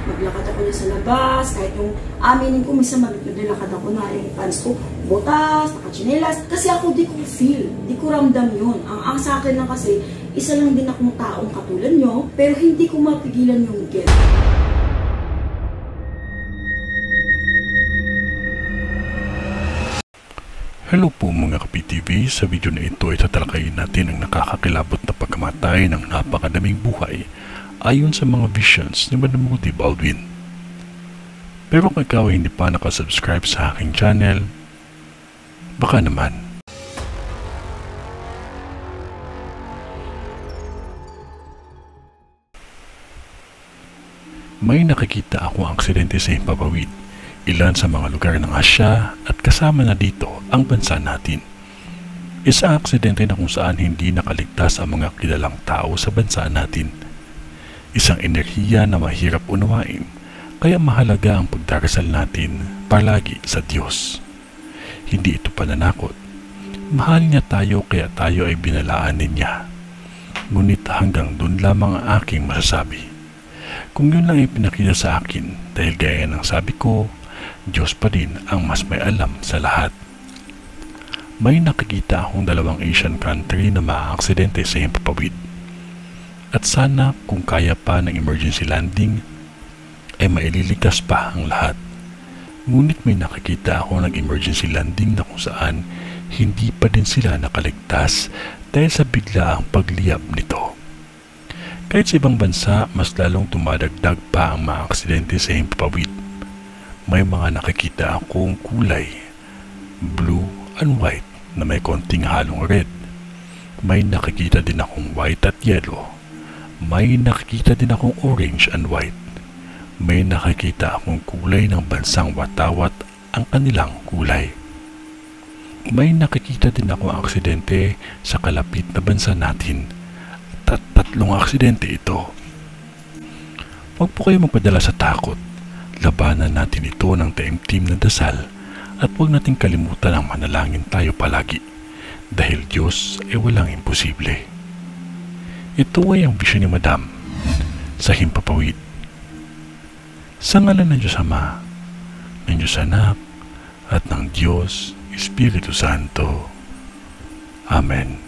maglakad ako niya sa labas, kahit yung aminin ko, minsan maglakad ako na yung pants ko, botas, nakachinelas, kasi ako di ko feel, di ko ramdam yun. Ang sa akin lang kasi, isa lang din akong taong katulad nyo, pero hindi ko mapigilan yung guilt. Hello po mga ka-PTV, sa video na ito ay tatalakayin natin ang nakakakilabot na pagkamatay ng napakadaming buhay ayon sa mga visions ni Madam Ruthie Baldwin. Pero kung ikaw ay hindi pa nakasubscribe sa aking channel, baka naman. May nakikita ako ang aksidente sa himpapawid, ilan sa mga lugar ng Asya at kasama na dito ang bansa natin. Isa aksidente na kung saan hindi nakaligtas ang mga kilalang tao sa bansa natin. Isang enerhiya na mahirap unawain, kaya mahalaga ang pagdarasal natin palagi sa Diyos. Hindi ito pananakot. Mahal niya tayo kaya tayo ay binalaanin niya. Ngunit hanggang dun lamang ang aking masasabi. Kung yun lang ipinakita sa akin, dahil gaya ng sabi ko, Diyos pa din ang mas may alam sa lahat. May nakikita akong dalawang Asian country na maaaksidente sa himpapawid. At sana kung kaya pa ng emergency landing, ay maililigtas pa ang lahat. Ngunit may nakikita ako ng emergency landing na kung saan hindi pa din sila nakaligtas dahil sa biglaang pagliyab nito. Kahit sa ibang bansa, mas lalong tumadagdag pa ang mga aksidente sa himpapawid. May mga nakikita akong kulay, blue and white na may konting halong red. May nakikita din akong white at yellow. May nakikita din akong orange and white. May nakikita akong kulay ng bansang watawat ang kanilang kulay. May nakikita din akong aksidente sa kalapit na bansa natin. At tatlong aksidente ito. Huwag po kayo magpadala sa takot. Labanan natin ito ng taimtim na dasal at huwag nating kalimutan ang manalangin tayo palagi dahil Diyos ay walang imposible. Ito ay ang vision ni Madam sa himpapawid. Sa ngalan ng Diyos Ama, ng Diyos Anak at ng Diyos Espiritu Santo. Amen.